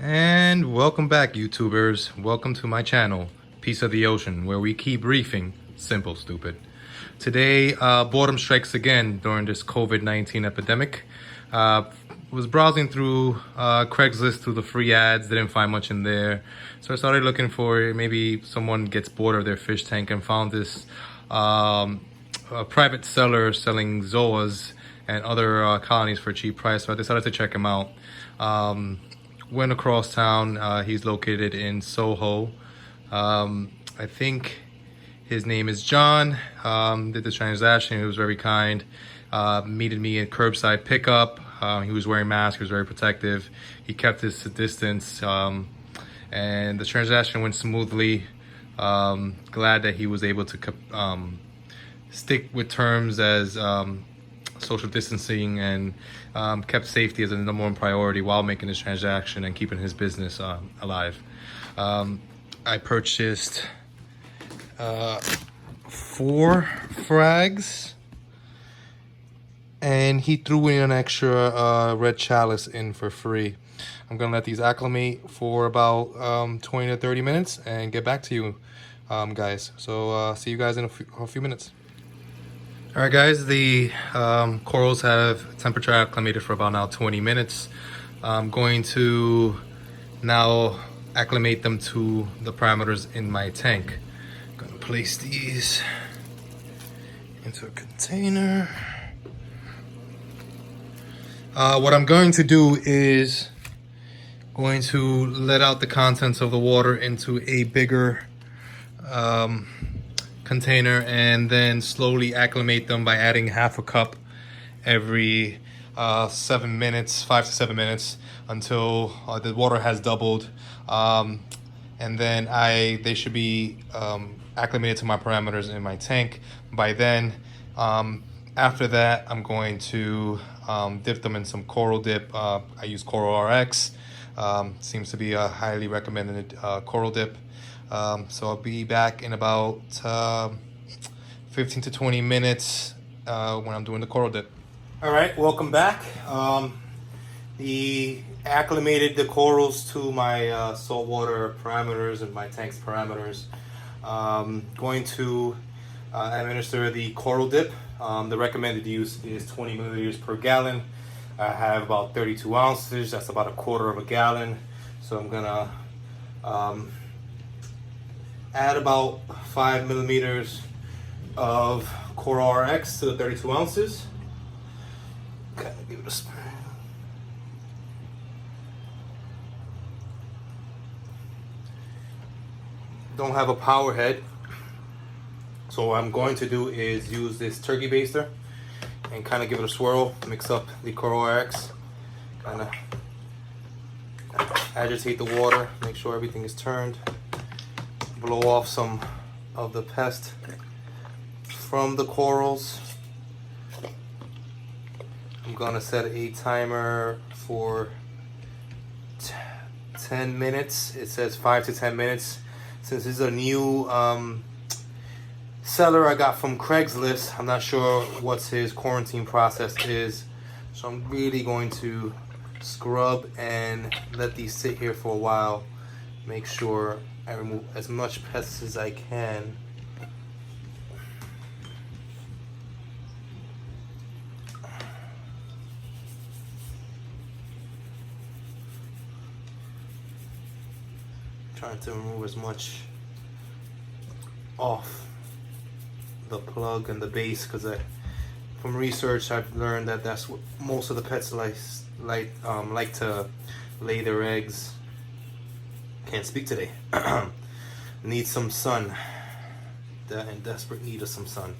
And welcome back, YouTubers. Welcome to my channel, Piece of the Ocean, where we keep reefing. Simple, stupid. Today, boredom strikes again during this COVID-19 epidemic. Was browsing through Craigslist through the free ads, didn't find much in there. So I started looking for maybe someone gets bored of their fish tank and found this a private seller selling Zoas and other colonies for a cheap price. So I decided to check him out. Went across town. He's located in Soho. I think his name is John. Did the transaction. He was very kind. Meted me at curbside pickup. He was wearing masks. He was very protective. He kept his distance. And the transaction went smoothly. Glad that he was able to stick with terms as social distancing and kept safety as a number one priority while making this transaction and keeping his business alive. I purchased 4 frags, and he threw in an extra red chalice in for free. I'm gonna let these acclimate for about 20 to 30 minutes and get back to you guys. So see you guys in a few minutes. All right, guys, the corals have temperature acclimated for about now 20 minutes. I'm going to now acclimate them to the parameters in my tank. I'm gonna place these into a container. What I'm going to do is going to let out the contents of the water into a bigger container and then slowly acclimate them by adding half a cup every 7 minutes, 5 to 7 minutes, until the water has doubled, and then they should be acclimated to my parameters in my tank by then. After that, I'm going to dip them in some coral dip. I use Coral RX. Seems to be a highly recommended coral dip. So I'll be back in about 15 to 20 minutes when I'm doing the coral dip. All right, welcome back. Acclimated the corals to my saltwater parameters and my tank's parameters. Going to administer the coral dip. The recommended use is 20 milliliters per gallon. I have about 32 ounces. That's about a quarter of a gallon. So I'm gonna add about 5 millimeters of Coral RX to the 32 ounces. Kind of give it a spray. Don't have a power head, so what I'm going to do is use this turkey baster and kind of give it a swirl, mix up the Coral RX, kind of agitate the water, make sure everything is turned, blow off some of the pest from the corals. I'm gonna set a timer for 10 minutes. It says 5 to 10 minutes. Since this is a new seller I got from Craigslist, I'm not sure what his quarantine process is. So I'm really going to scrub and let these sit here for a while. Make sure I remove as much pests as I can. Trying to remove as much off the plug and the base, because from research I've learned that that's what most of the pets like to lay their eggs. Can't speak today. Need some sun. They're in desperate need of some sun.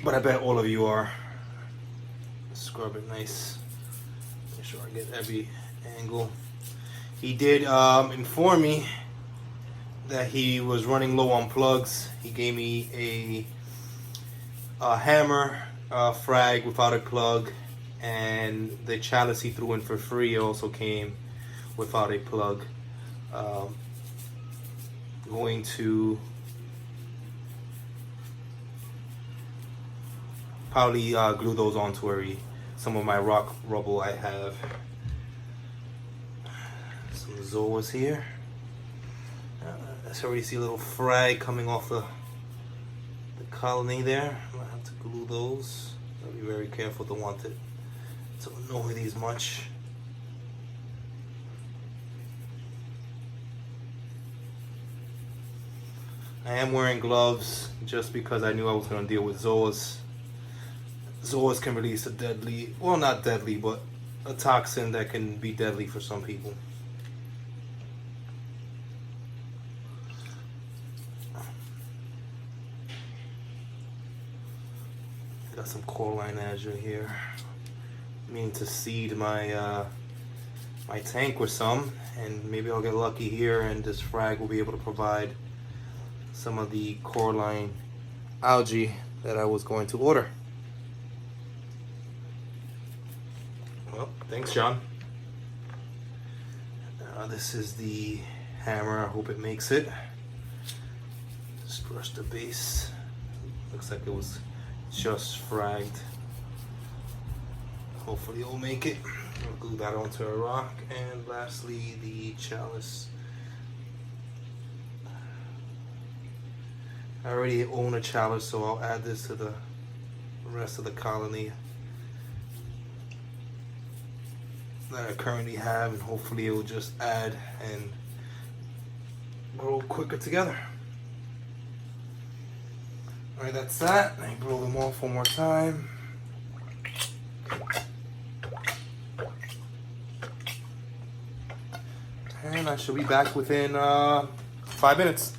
But I bet all of you are. Scrub it nice. Make sure I get every angle. He did inform me that he was running low on plugs. He gave me a hammer, frag without a plug, and the chalice he threw in for free also came without a plug. Going to probably glue those onto some of my rock rubble I have. Some Zoas here. I already see a little frag coming off the colony there. I'm gonna have to glue those. I'll be very careful, don't want it to annoy these much. I am wearing gloves just because I knew I was going to deal with Zoas. Zoas can release a deadly, well, not deadly, but a toxin that can be deadly for some people. Got some coralline azure here. I mean to seed my my tank with some, and maybe I'll get lucky here and this frag will be able to provide some of the coralline algae that I was going to order. Well, thanks, John. This is the hammer. I hope it makes it. Just brush the base. Looks like it was just fragged. Hopefully it'll make it. I'll glue that onto a rock. And lastly, the chalice. I already own a chalice, so I'll add this to the rest of the colony that I currently have, and hopefully it will just add and grow quicker together. Alright, that's that. I blow them off one more time. And I should be back within 5 minutes.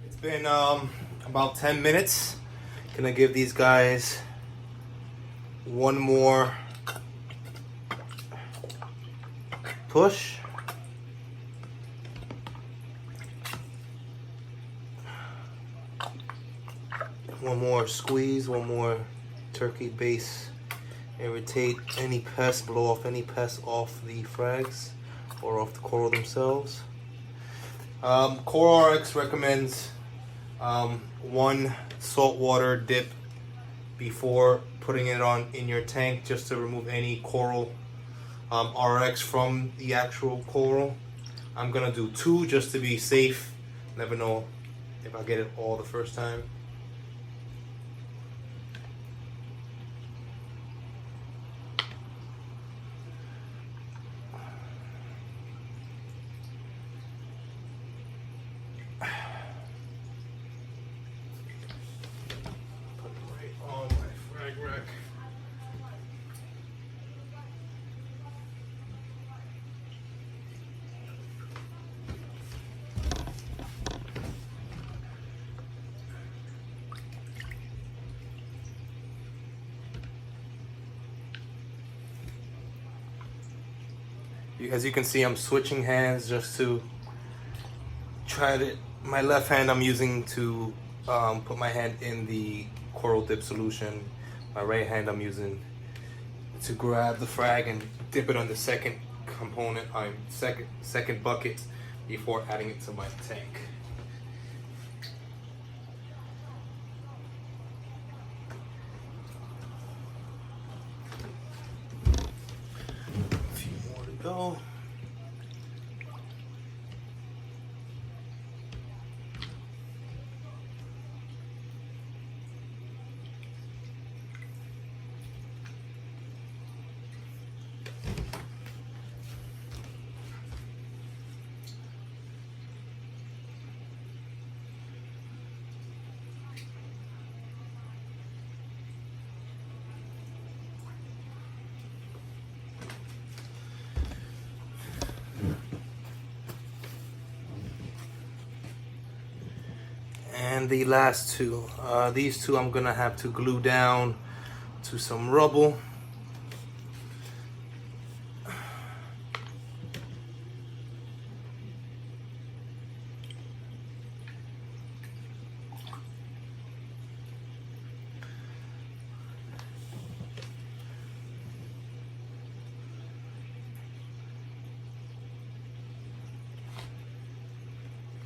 It's been about 10 minutes. Gonna give these guys one more push. One more squeeze, one more turkey base. Irritate any pests, blow off any pests off the frags or off the coral themselves. Coral RX recommends one saltwater dip before putting it on in your tank, just to remove any coral RX from the actual coral. I'm gonna do 2 just to be safe. Never know if I get it all the first time. As you can see, I'm switching hands just to try to. My left hand I'm using to put my hand in the coral dip solution. My right hand I'm using to grab the frag and dip it on the second component, second bucket, before adding it to my tank. A few more to go. And the last 2, these 2 I'm gonna have to glue down to some rubble.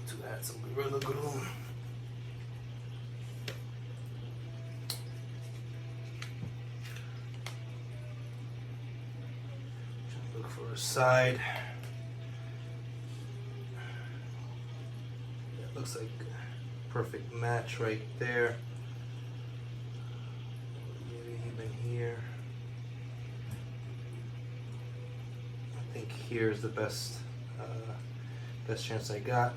To add some Gorilla Glue. Look for a side. That looks like a perfect match right there. Maybe even here. I think here is the best chance I got.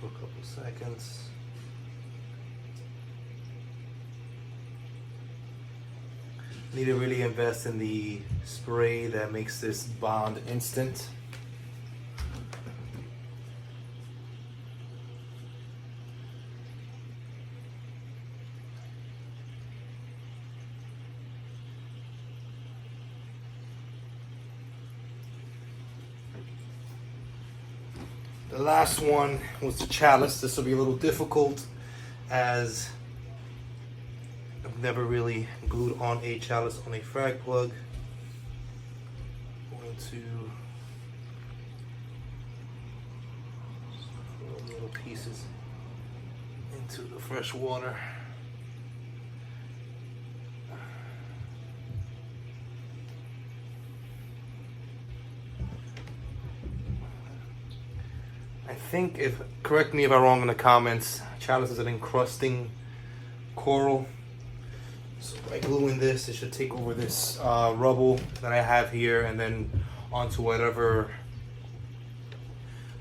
For a couple seconds. Need to really invest in the spray that makes this bond instant. The last one was the chalice. This will be a little difficult as I've never really glued on a chalice on a frag plug. I'm going to throw little pieces into the fresh water. I think, correct me if I'm wrong in the comments, chalice is an encrusting coral. So by gluing this, it should take over this rubble that I have here and then onto whatever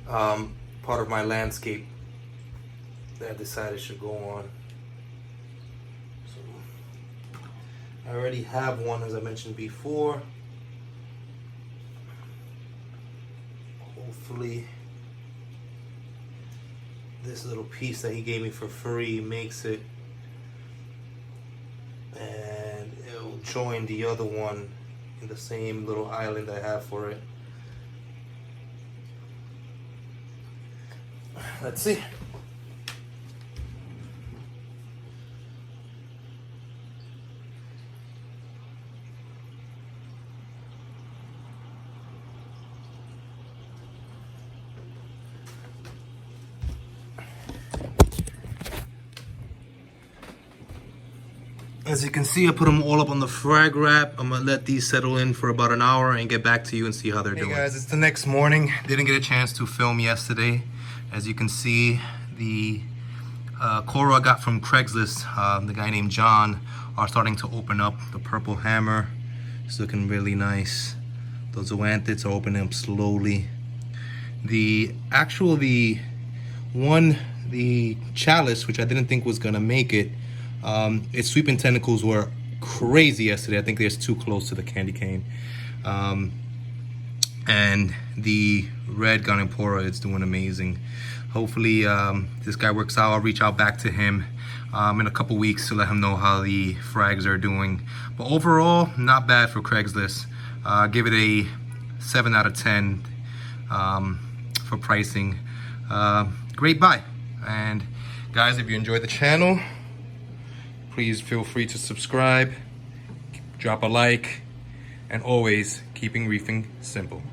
part of my landscape that I decided should go on. So I already have one, as I mentioned before. Hopefully this little piece that he gave me for free makes it, and it'll join the other one in the same little island I have for it. Let's see. As you can see, I put them all up on the frag wrap. I'm gonna let these settle in for about an hour and get back to you and see how they're doing. Hey guys, it's the next morning. Didn't get a chance to film yesterday. As you can see, the coral I got from Craigslist, the guy named John, are starting to open up. The purple hammer is looking really nice. Those Zoanthids are opening up slowly. The chalice, which I didn't think was gonna make it, its sweeping tentacles were crazy yesterday. I think they're too close to the candy cane. And the red Gonipora is doing amazing. Hopefully this guy works out. I'll reach out back to him in a couple weeks to let him know how the frags are doing. But overall, not bad for Craigslist. Give it a 7 out of 10 for pricing. Great buy. And guys, if you enjoyed the channel, please feel free to subscribe, drop a like, and always keeping reefing simple.